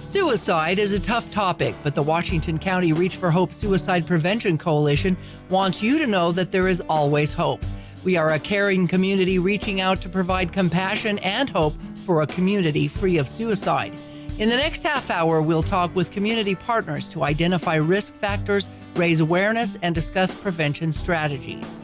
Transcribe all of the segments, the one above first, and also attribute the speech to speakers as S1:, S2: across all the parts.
S1: Suicide is a tough topic, but the Washington County Reach for Hope Suicide Prevention Coalition wants you to know that there is always hope. We are a caring community reaching out to provide compassion and hope for a community free of suicide. In the next half hour, we'll talk with community partners to identify risk factors, raise awareness, and discuss prevention strategies.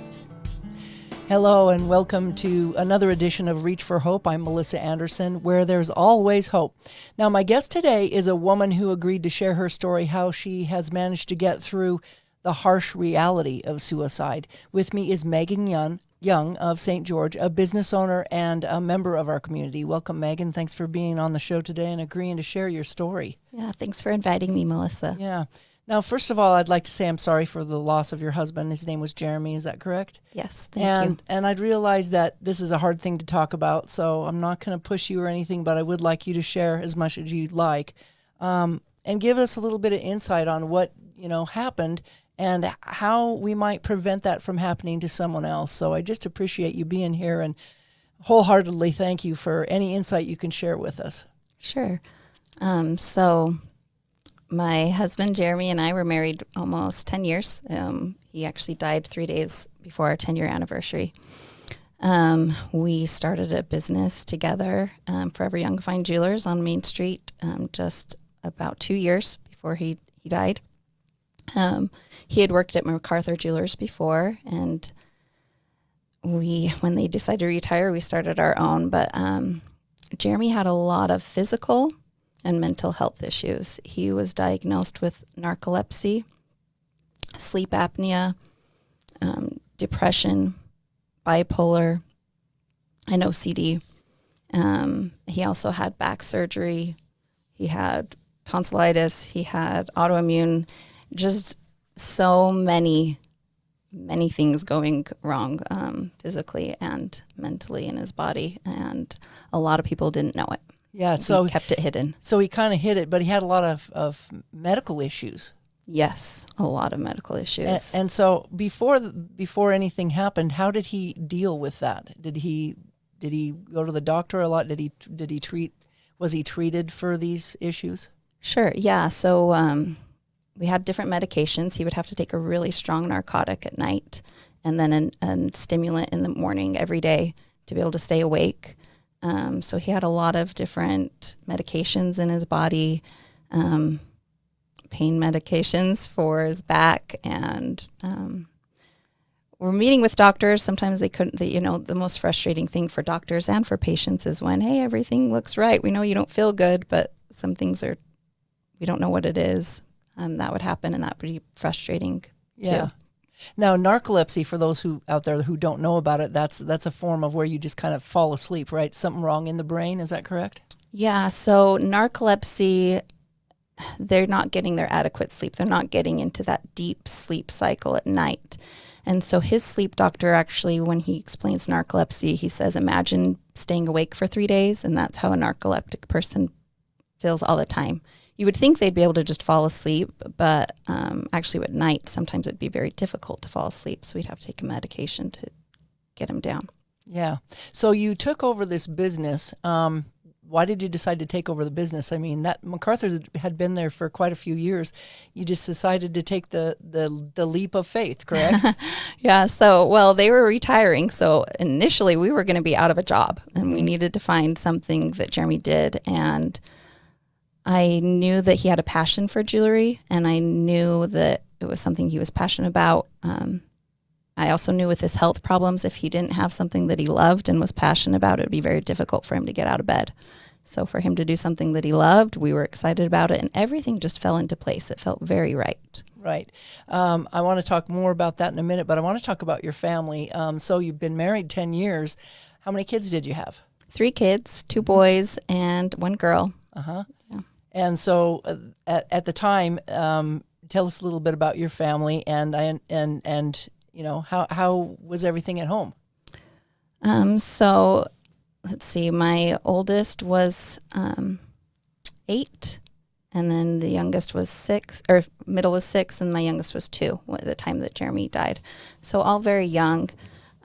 S1: Hello and welcome to another edition of Reach for Hope. I'm Melissa Anderson, where there's always hope. Now, my guest today is a woman who agreed to share her story, how she has managed to get through the harsh reality of suicide. With me is Megan Young of St. George, a business owner and a member of our community. Welcome, Megan. Thanks for being on the show today and agreeing to share your story.
S2: Yeah, thanks for inviting me, Melissa.
S1: Yeah. Now, first of all, I'd like to say I'm sorry for the loss of your husband. His name was Jeremy. Is that correct?
S2: Yes, thank you.
S1: And I'd realized that this is a hard thing to talk about, so I'm not going to push you or anything, but I would like you to share as much as you'd like, and give us a little bit of insight on what, happened and how we might prevent that from happening to someone else. So I just appreciate you being here and wholeheartedly thank you for any insight you can share with us.
S2: Sure. So my husband, Jeremy, and I were married almost 10 years. He actually died 3 days before our 10-year anniversary. We started a business together, Forever Young Fine Jewelers on Main Street, just about 2 years before he died. He had worked at MacArthur Jewelers before, and when they decided to retire, we started our own. But Jeremy had a lot of physical and mental health issues. He was diagnosed with narcolepsy, sleep apnea, depression, bipolar, and OCD. He also had back surgery. He had tonsillitis. He had autoimmune, just so many things going wrong physically and mentally in his body. And a lot of people didn't know it.
S1: Yeah, so
S2: he kept it hidden.
S1: So he kind of hid it, but he had a lot of medical issues.
S2: Yes, a lot of medical issues.
S1: And so before anything happened, how did he deal with that? Did he go to the doctor a lot? Was he treated for these issues?
S2: Sure. Yeah. So we had different medications. He would have to take a really strong narcotic at night, and then a stimulant in the morning every day to be able to stay awake. So he had a lot of different medications in his body, pain medications for his back, and we're meeting with doctors. Sometimes they couldn't, the most frustrating thing for doctors and for patients is when, hey, everything looks right. We know you don't feel good, but some things we don't know what it is. That would happen, and that would be frustrating too.
S1: Yeah. Now, narcolepsy, for those who out there who don't know about it, that's a form of where you just kind of fall asleep, right? Something wrong in the brain, is that correct?
S2: Yeah, so narcolepsy, they're not getting their adequate sleep. They're not getting into that deep sleep cycle at night. And so his sleep doctor actually, when he explains narcolepsy, he says, imagine staying awake for 3 days, and that's how a narcoleptic person feels all the time. You would think they'd be able to just fall asleep, but actually at night, sometimes it'd be very difficult to fall asleep. So we'd have to take a medication to get him down.
S1: Yeah. So you took over this business. Why did you decide to take over the business? I mean, that MacArthur had been there for quite a few years. You just decided to take the leap of faith, correct?
S2: Yeah. So, they were retiring. So initially we were going to be out of a job, and we needed to find something that Jeremy did. And I knew that he had a passion for jewelry, and I knew that it was something he was passionate about. I also knew with his health problems, if he didn't have something that he loved and was passionate about, it would be very difficult for him to get out of bed. So for him to do something that he loved, we were excited about it, and everything just fell into place. It felt very right.
S1: Right. I want to talk more about that in a minute, but I want to talk about your family. So you've been married 10 years. How many kids did you have? 3
S2: kids, 2 boys and 1 girl.
S1: Uh-huh. Yeah. And so at the time, tell us a little bit about your family and how was everything at home?
S2: So let's see, my oldest was 8, and then the youngest was 6, or middle was 6, and my youngest was 2 at the time that Jeremy died. So all very young.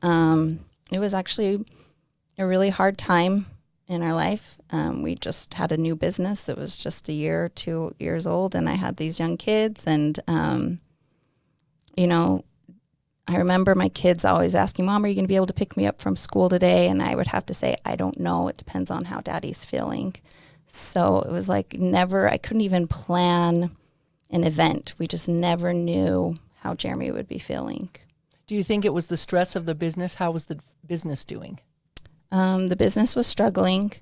S2: It was actually a really hard time in our life. We just had a new business that was just a year or 2 years old, and I had these young kids. And, you know, I remember my kids always asking, Mom, are you going to be able to pick me up from school today? And I would have to say, I don't know. It depends on how Daddy's feeling. So it was like I couldn't even plan an event. We just never knew how Jeremy would be feeling.
S1: Do you think it was the stress of the business? How was the business doing?
S2: The business was struggling.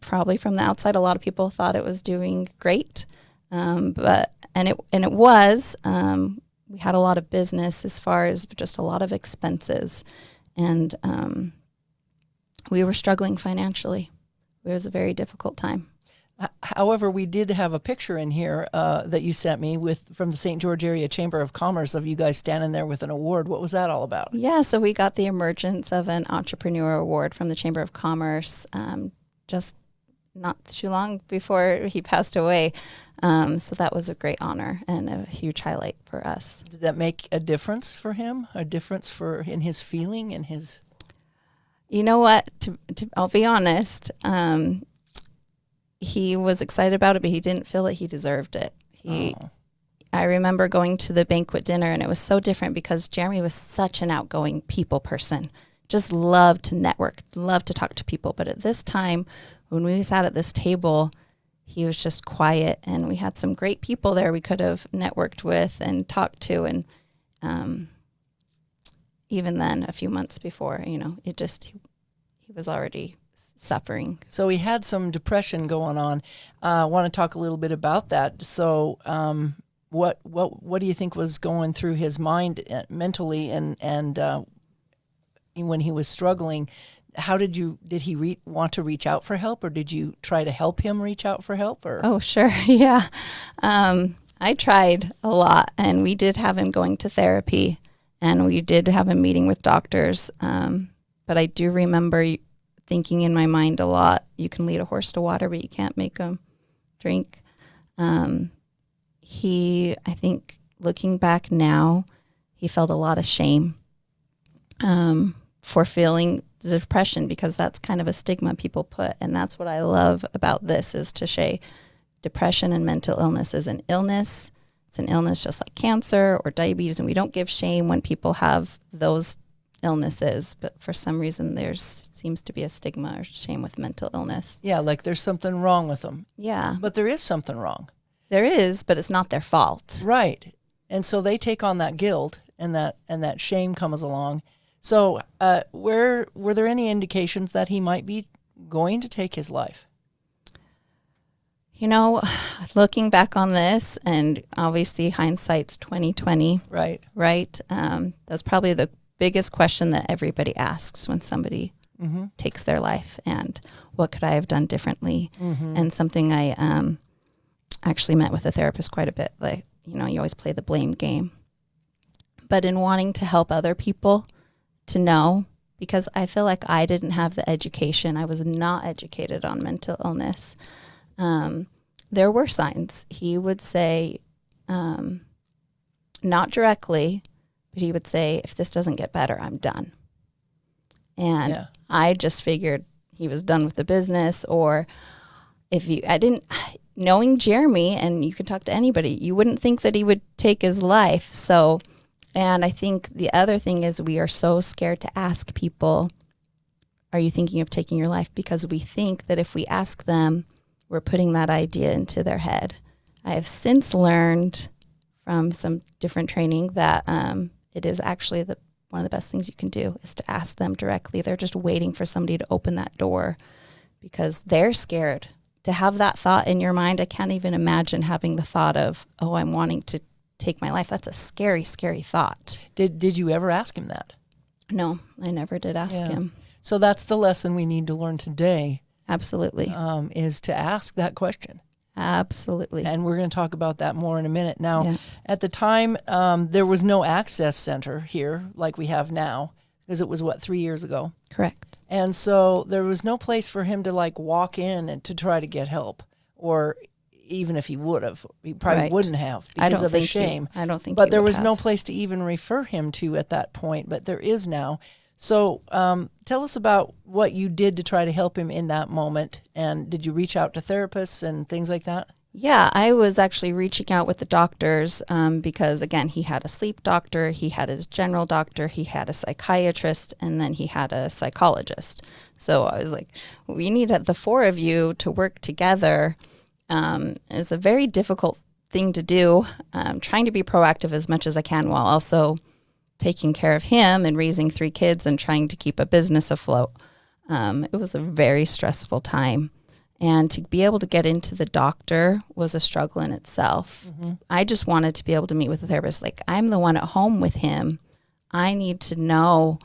S2: Probably from the outside, a lot of people thought it was doing great, but it was. We had a lot of business as far as just a lot of expenses, and we were struggling financially. It was a very difficult time.
S1: However, we did have a picture in here that you sent me from the St. George Area Chamber of Commerce of you guys standing there with an award. What was that all about?
S2: Yeah, so we got the emergence of an entrepreneur award from the Chamber of Commerce just not too long before he passed away. So that was a great honor and a huge highlight for us.
S1: Did that make a difference for him? A difference in his feeling and his?
S2: You know what? I'll be honest. He was excited about it, but he didn't feel that he deserved it. I remember going to the banquet dinner, and it was so different because Jeremy was such an outgoing people person. Just loved to network, loved to talk to people. But at this time, when we sat at this table, he was just quiet, and we had some great people there we could have networked with and talked to. And even then, a few months before, he was already suffering.
S1: So he had some depression going on. I want to talk a little bit about that. So what do you think was going through his mind mentally and when he was struggling? How did he want to reach out for help, or did you try to help him reach out for help? Or?
S2: Oh, sure. Yeah. I tried a lot, and we did have him going to therapy, and we did have him meeting with doctors. But I do remember thinking in my mind a lot, you can lead a horse to water, but you can't make him drink. I think looking back now, he felt a lot of shame for feeling the depression, because that's kind of a stigma people put. And that's what I love about this, is to say depression and mental illness is an illness. It's an illness just like cancer or diabetes. And we don't give shame when people have those illnesses, but for some reason there seems to be a stigma or shame with mental illness.
S1: Yeah, like there's something wrong with them.
S2: Yeah.
S1: But there is something wrong.
S2: There is, but it's not their fault.
S1: Right. And so they take on that guilt, and that shame comes along. So were there any indications that he might be going to take his life?
S2: Looking back on this, and obviously hindsight's 2020. Right. That's probably the biggest question that everybody asks when somebody takes their life, and what could I have done differently? And something I actually met with a therapist quite a bit. Like, you always play the blame game. But in wanting to help other people to know, because I feel like I didn't have the education. I was not educated on mental illness. There were signs. He would say, not directly, but he would say, if this doesn't get better, I'm done. And I just figured he was done with the business, or knowing Jeremy, and you can talk to anybody, you wouldn't think that he would take his life. So, and I think the other thing is we are so scared to ask people, are you thinking of taking your life? Because we think that if we ask them, we're putting that idea into their head. I have since learned from some different training that it is actually one of the best things you can do is to ask them directly. They're just waiting for somebody to open that door because they're scared to have that thought in your mind. I can't even imagine having the thought of, oh, I'm wanting to take my life. That's a scary, scary thought.
S1: Did you ever ask him that?
S2: No, I never did ask him.
S1: So that's the lesson we need to learn today.
S2: Absolutely.
S1: Is to ask that question.
S2: Absolutely.
S1: And we're going to talk about that more in a minute. Now, at the time, there was no access center here like we have now, because it was, 3 years ago?
S2: Correct.
S1: And so there was no place for him to walk in and to try to get help, or even if he would have, he probably wouldn't have because of the shame.
S2: I don't think.
S1: But there was no place to even refer him to at that point. But there is now. So tell us about what you did to try to help him in that moment. And did you reach out to therapists and things like that?
S2: Yeah, I was actually reaching out with the doctors because, again, he had a sleep doctor, he had his general doctor, he had a psychiatrist, and then he had a psychologist. So I was like, we need the four of you to work together. It's a very difficult thing to do, trying to be proactive as much as I can while also taking care of him and raising 3 kids and trying to keep a business afloat. It was a very stressful time. And to be able to get into the doctor was a struggle in itself. Mm-hmm. I just wanted to be able to meet with a therapist. Like, I'm the one at home with him. I need to know,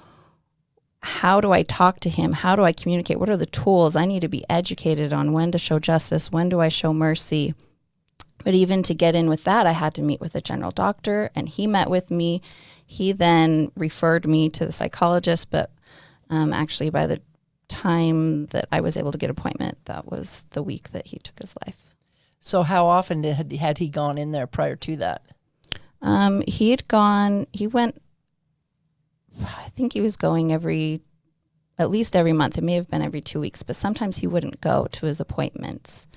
S2: how do I talk to him? How do I communicate? What are the tools? I need to be educated on when to show justice. When do I show mercy? But even to get in with that, I had to meet with a general doctor, and he met with me. He then referred me to the psychologist, but actually by the time that I was able to get an appointment, that was the week that he took his life.
S1: So how often had he gone in there prior to that?
S2: He went, I think he was going at least every month. It may have been every 2 weeks, but sometimes he wouldn't go to his appointments.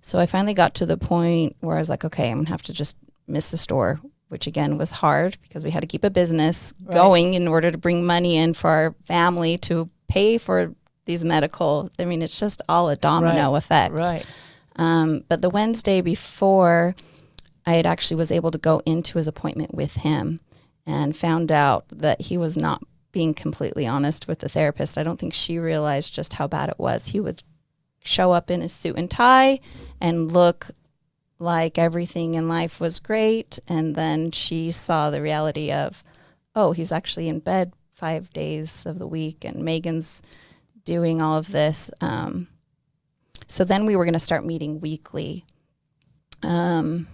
S2: So I finally got to the point where I was like, okay, I'm going to have to just miss the store, which again was hard because we had to keep a business going in order to bring money in for our family to pay for these medical. I mean, it's just all a domino effect.
S1: Right.
S2: But the Wednesday before, I had actually was able to go into his appointment with him and found out that he was not being completely honest with the therapist. I don't think she realized just how bad it was. He would show up in his suit and tie and look like everything in life was great. And then she saw the reality of, oh, he's actually in bed 5 days of the week, and Megan's doing all of this. So then we were going to start meeting weekly. And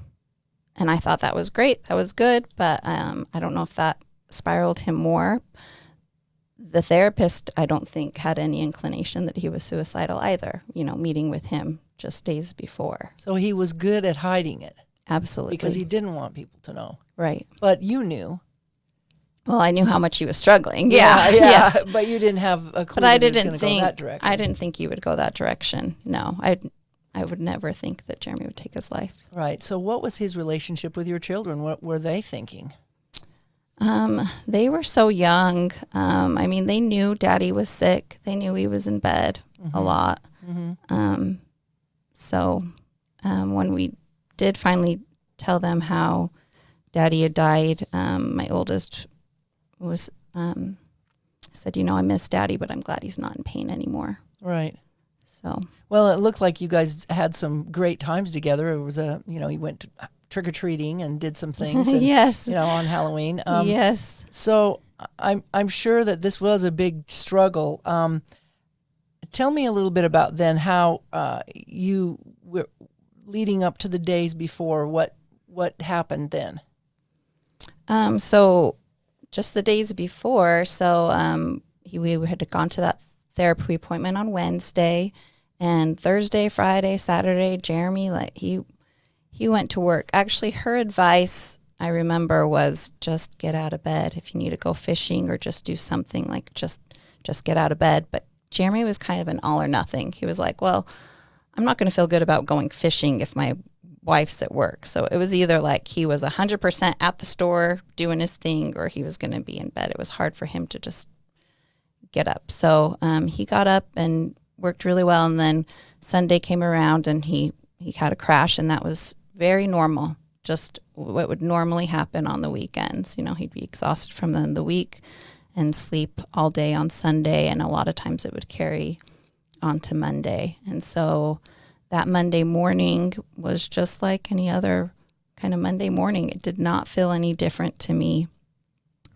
S2: I thought that was great. That was good. But I don't know if that spiraled him more. The therapist, I don't think, had any inclination that he was suicidal either, meeting with him just days before.
S1: So he was good at hiding it.
S2: Absolutely.
S1: Because he didn't want people to know.
S2: Right.
S1: But you knew.
S2: Well, I knew how much he was struggling.
S1: Yeah.
S2: Yes.
S1: But you didn't have a clue
S2: but I
S1: that he was
S2: didn't
S1: going to go that direction.
S2: I didn't think he would go that direction. No, I would never think that Jeremy would take his life.
S1: Right. So what was his relationship with your children? What were they thinking?
S2: They were so young. I mean, they knew Daddy was sick. They knew he was in bed a lot. Mm-hmm. So when we did finally tell them how Daddy had died, my oldest was said, I miss Daddy, but I'm glad he's not in pain anymore.
S1: Right.
S2: So.
S1: Well, it looked like you guys had some great times together. It was he went to trick-or-treating and did some things. And,
S2: yes.
S1: On Halloween.
S2: Yes.
S1: So I'm sure that this was a big struggle. Tell me a little bit about then how you were leading up to the days before. What happened then?
S2: So just the days before, we had gone to that therapy appointment on Wednesday, and Thursday, Friday, Saturday, Jeremy, he went to work. Actually, her advice, I remember, was just get out of bed. If you need to go fishing or just do something, just get out of bed. But Jeremy was kind of an all or nothing. He was like, well, I'm not going to feel good about going fishing if my wife's at work. So it was either like he was 100% at the store doing his thing, or he was going to be in bed. It was hard for him to just get up. So he got up and worked really well. And then Sunday came around and he had a crash, and that was very normal. Just what would normally happen on the weekends. He'd be exhausted from the week and sleep all day on Sunday. And a lot of times it would carry on to Monday. And so that Monday morning was just like any other kind of Monday morning. It did not feel any different to me.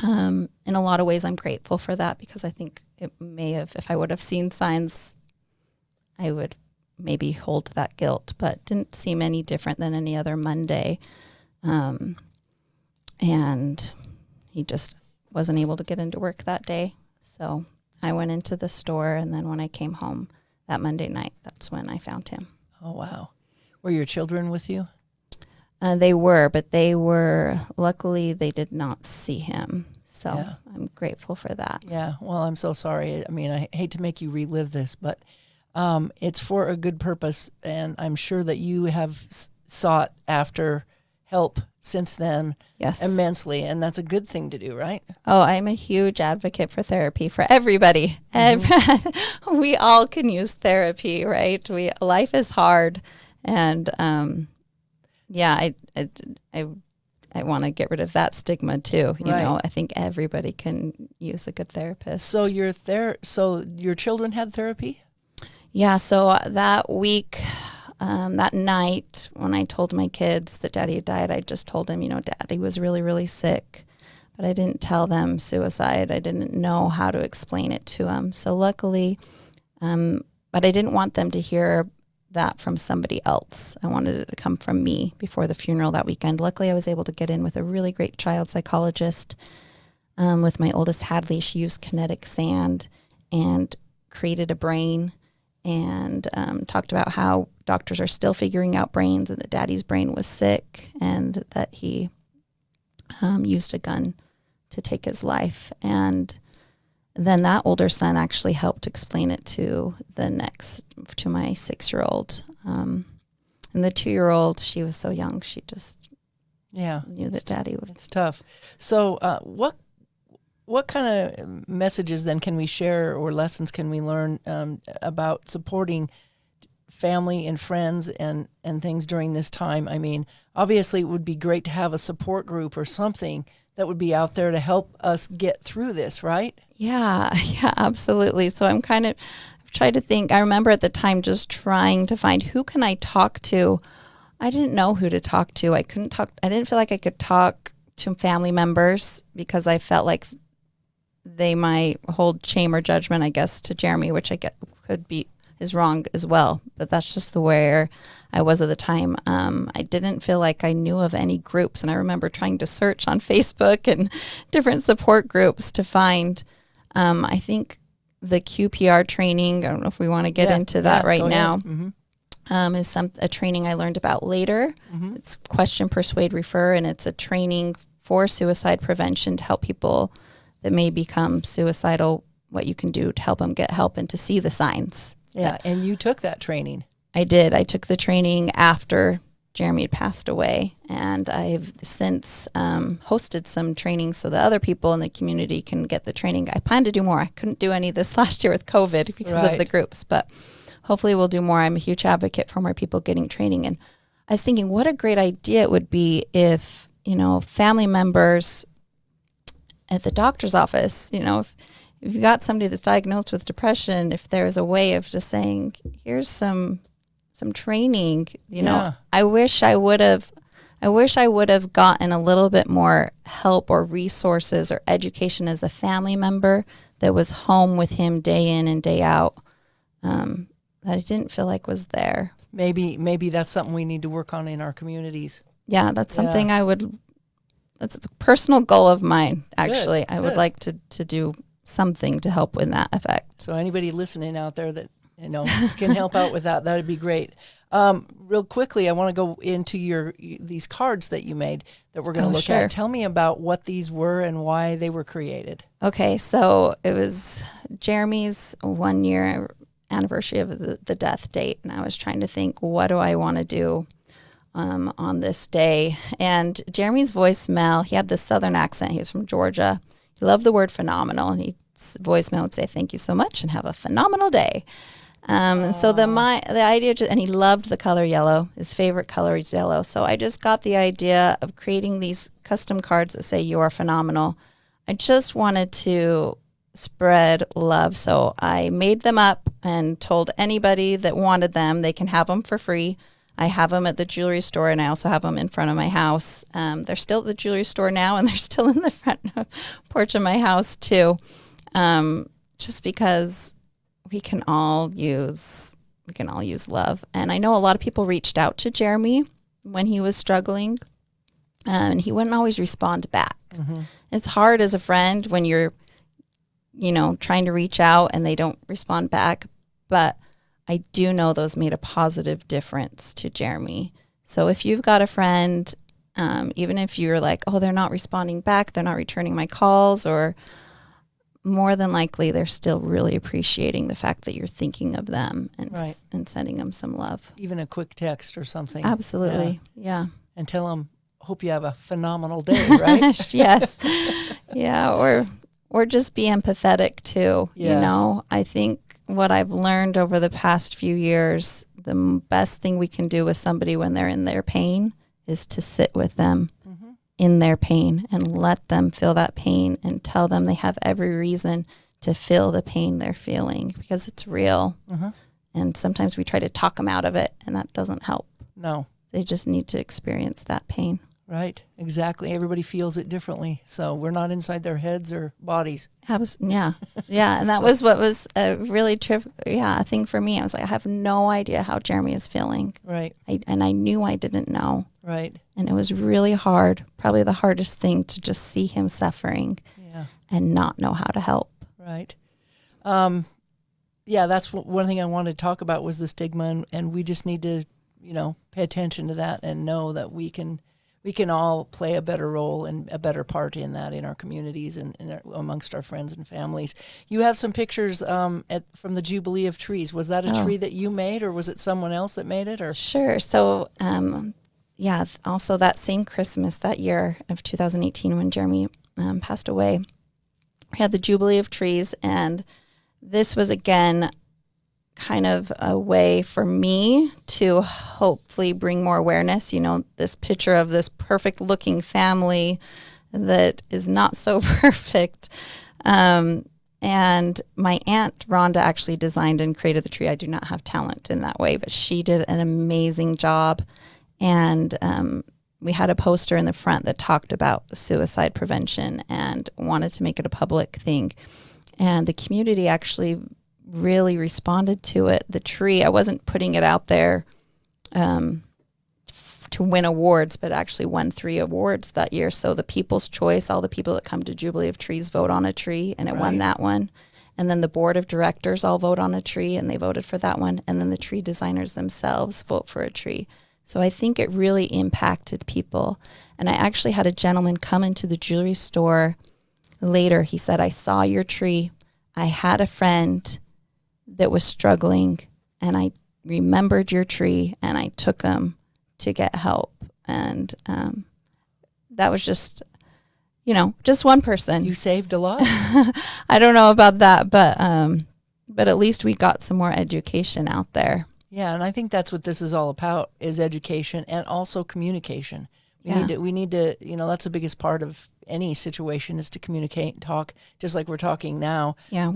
S2: In a lot of ways, I'm grateful for that, because I think it may have, if I would have seen signs, I would maybe hold that guilt, but didn't seem any different than any other Monday. And he just wasn't able to get into work that day. So I went into the store, and then when I came home that Monday night, that's when I found him.
S1: Oh, wow. Were your children with you?
S2: They were, but luckily they did not see him. So
S1: Yeah.
S2: I'm grateful for that.
S1: Yeah. Well, I'm so sorry. I mean, I hate to make you relive this, but it's for a good purpose. And I'm sure that you have sought after help since then
S2: Yes.
S1: immensely. And that's a good thing to do, right?
S2: Oh, I'm a huge advocate for therapy for everybody. We all can use therapy, right? Life is hard. And yeah, I want to get rid of that stigma too. You
S1: Right.
S2: know, I think everybody can use a good therapist.
S1: So so your children had therapy?
S2: Yeah, so that week, that night when I told my kids that Daddy had died, I just told him, you know, Daddy was really, really sick. But I didn't tell them suicide. I didn't know how to explain it to them. So luckily, but I didn't want them to hear that from somebody else. I wanted it to come from me before the funeral that weekend. Luckily, I was able to get in with a really great child psychologist. With my oldest Hadley, she used kinetic sand and created a brain and talked about how doctors are still figuring out brains and that Daddy's brain was sick and that he used a gun to take his life. And then that older son actually helped explain it to my 6-year-old. And the 2-year-old, she was so young, she just knew that Daddy was.
S1: It's tough. So what kind of messages then can we share or lessons can we learn about supporting family and friends and things during this time? I mean, obviously it would be great to have a support group or something that would be out there to help us get through this, right?
S2: Yeah, absolutely. So I've tried to think. I remember at the time just trying to find who can I talk to. I didn't know who to talk to. I didn't feel like I could talk to family members because I felt like they might hold shame or judgment, I guess, to Jeremy, which I get is wrong as well. But that's just the way I was at the time. I didn't feel like I knew of any groups. And I remember trying to search on Facebook and different support groups to find, I think the QPR training, I don't know if we want to get into that right now, is a training I learned about later. It's question, persuade, refer, and it's a training for suicide prevention to help people that may become suicidal, what you can do to help them get help and to see the signs.
S1: Yeah, and you took that training.
S2: I did. I took the training after Jeremy had passed away, and I've since hosted some trainings so that other people in the community can get the training. I plan to do more. I couldn't do any this last year with COVID because of the groups, but hopefully we'll do more. I'm a huge advocate for more people getting training, and I was thinking what a great idea it would be if, family members at the doctor's office, if you got somebody that's diagnosed with depression, if there's a way of just saying, here's some training, I wish I would have gotten a little bit more help or resources or education as a family member that was home with him day in and day out, that I didn't feel like was there.
S1: Maybe that's something we need to work on in our communities.
S2: Yeah, that's something that's a personal goal of mine, actually.
S1: Good,
S2: I would like to do something to help in that effect.
S1: So anybody listening out there that can help out with that, that'd be great. Real quickly, I want to go into these cards that you made that we're going to look at. Tell me about what these were and why they were created. Okay,
S2: so it was Jeremy's 1-year anniversary of the death date, and I was trying to think, what do I want to do on this day? And Jeremy's voicemail, he had this southern accent. He was from Georgia. He loved the word phenomenal, and his voicemail would say, "Thank you so much and have a phenomenal day." And so the idea, and he loved the color yellow. His favorite color is yellow. So I just got the idea of creating these custom cards that say "You are phenomenal." I just wanted to spread love. So I made them up and told anybody that wanted them, they can have them for free. I have them at the jewelry store, and I also have them in front of my house. They're still at the jewelry store now, and they're still in the front porch of my house too. Just because we can all use love. And I know a lot of people reached out to Jeremy when he was struggling, and he wouldn't always respond back. Mm-hmm. It's hard as a friend when you're, trying to reach out and they don't respond back. But I do know those made a positive difference to Jeremy. So if you've got a friend Even if you're like, oh, they're not responding back, they're not returning my calls, or more than likely they're still really appreciating the fact that you're thinking of them and
S1: Right.
S2: and sending them some love.
S1: Even a quick text or something.
S2: Absolutely. Yeah.
S1: And tell them, hope you have a phenomenal day, right?
S2: Yes. Yeah. Or just be empathetic too.
S1: Yes.
S2: You know, I think what I've learned over the past few years, the best thing we can do with somebody when they're in their pain is to sit with them in their pain and let them feel that pain and tell them they have every reason to feel the pain they're feeling because it's real. And sometimes we try to talk them out of it, and that doesn't help.
S1: No.
S2: They just need to experience that pain.
S1: Right. Exactly. Everybody feels it differently. So we're not inside their heads or bodies.
S2: Yeah. Yeah. And that was what was a really a thing for me. I was like, I have no idea how Jeremy is feeling.
S1: Right.
S2: And I knew I didn't know.
S1: Right.
S2: And it was really hard, probably the hardest thing, to just see him suffering and not know how to help.
S1: Right. Yeah, that's one thing I wanted to talk about was the stigma, and we just need to, pay attention to that and know that we can all play a better role and a better part in that in our communities and amongst our friends and families. You have some pictures from the Jubilee of Trees. Was that a tree that you made, or was it someone else that made it? Or
S2: Sure. So, also that same Christmas that year of 2018 when Jeremy passed away, we had the Jubilee of Trees, and this was again kind of a way for me to hopefully bring more awareness. This picture of this perfect looking family that is not so perfect. And my aunt Rhonda actually designed and created the tree. I do not have talent in that way, but she did an amazing job. And we had a poster in the front that talked about suicide prevention and wanted to make it a public thing. And the community actually really responded to it. The tree, I wasn't putting it out there to win awards, but actually won 3 awards that year. So the People's Choice, all the people that come to Jubilee of Trees vote on a tree, and it won that one. And then the board of directors all vote on a tree, and they voted for that one. And then the tree designers themselves vote for a tree. So I think it really impacted people. And I actually had a gentleman come into the jewelry store later. He said, I saw your tree. I had a friend that was struggling, and I remembered your tree, and I took him to get help. And that was just one person.
S1: You saved a lot.
S2: I don't know about that, but at least we got some more education out there.
S1: Yeah, and I think that's what this is all about, is education and also communication. We need to, that's the biggest part of any situation, is to communicate and talk, just like we're talking now.
S2: Yeah,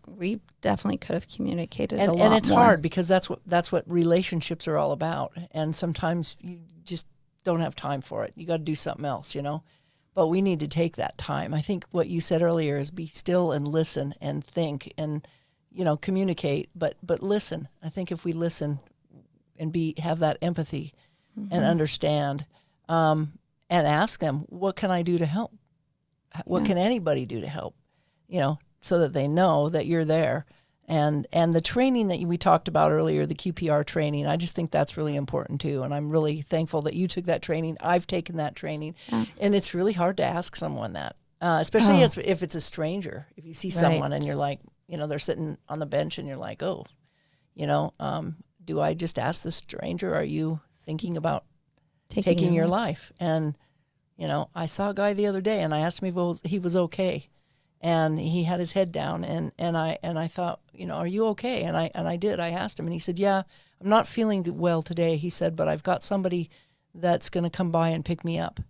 S2: we definitely could have communicated a lot more.
S1: And it's hard because that's what relationships are all about. And sometimes you just don't have time for it. You got to do something else, But we need to take that time. I think what you said earlier is be still and listen and think and, communicate, but listen. I think if we listen and have that empathy and understand, and ask them, what can I do to help? What can anybody do to help? So that they know that you're there. And the training that we talked about earlier, the QPR training, I just think that's really important too. And I'm really thankful that you took that training. I've taken that training. And it's really hard to ask someone that, especially if it's a stranger. If you see someone and you're like, they're sitting on the bench and you're like, do I just ask this stranger, are you thinking about taking your life? And, I saw a guy the other day and I asked him if he was okay. And he had his head down and I thought, are you okay? And I did. I asked him and he said, yeah, I'm not feeling well today. He said, but I've got somebody that's going to come by and pick me up.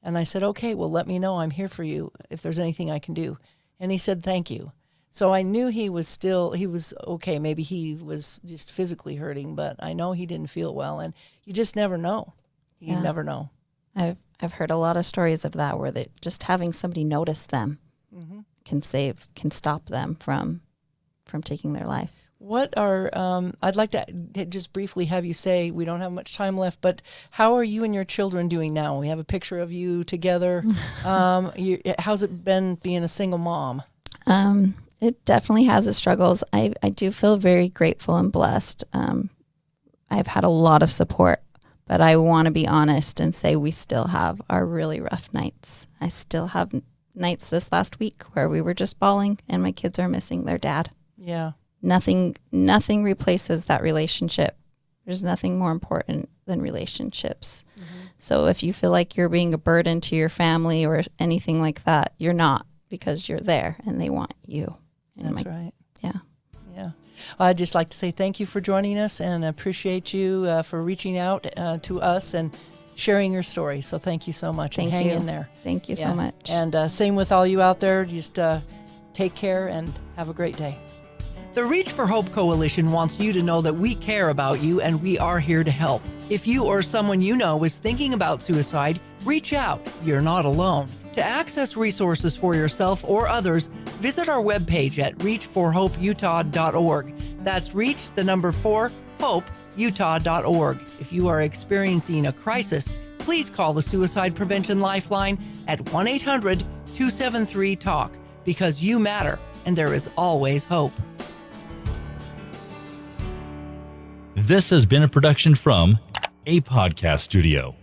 S1: And I said, okay, well, let me know. I'm here for you if there's anything I can do. And he said, thank you. So I knew he was okay. Maybe he was just physically hurting, but I know he didn't feel well. And you just never know. You never know.
S2: I've heard a lot of stories of that where just having somebody notice them can stop them from taking their life.
S1: What I'd like to just briefly have you say, we don't have much time left, but how are you and your children doing now? We have a picture of you together. How's it been being a single mom?
S2: It definitely has its struggles. I do feel very grateful and blessed. I've had a lot of support, But I want to be honest and say we still have our really rough nights. I still have nights this last week where we were just bawling and my kids are missing their dad.
S1: Yeah.
S2: Nothing replaces that relationship. There's nothing more important than relationships. Mm-hmm. So if you feel like you're being a burden to your family or anything like that, you're not, because you're there and they want you. And
S1: That's right.
S2: Yeah.
S1: Yeah. I'd just like to say thank you for joining us and appreciate you for reaching out to us and sharing your story. So thank you so much.
S2: Thank
S1: and hang
S2: you.
S1: in there.
S2: Thank you so much.
S1: And same with all you out there. Just take care and have a great day. The Reach for Hope Coalition wants you to know that we care about you and we are here to help. If you or someone you know is thinking about suicide, reach out. You're not alone. To access resources for yourself or others, visit our webpage at reachforhopeutah.org. That's reach4hopeutah.org. If you are experiencing a crisis, please call the Suicide Prevention Lifeline at 1-800-273-TALK, because you matter and there is always hope.
S3: This has been a production from a podcast studio.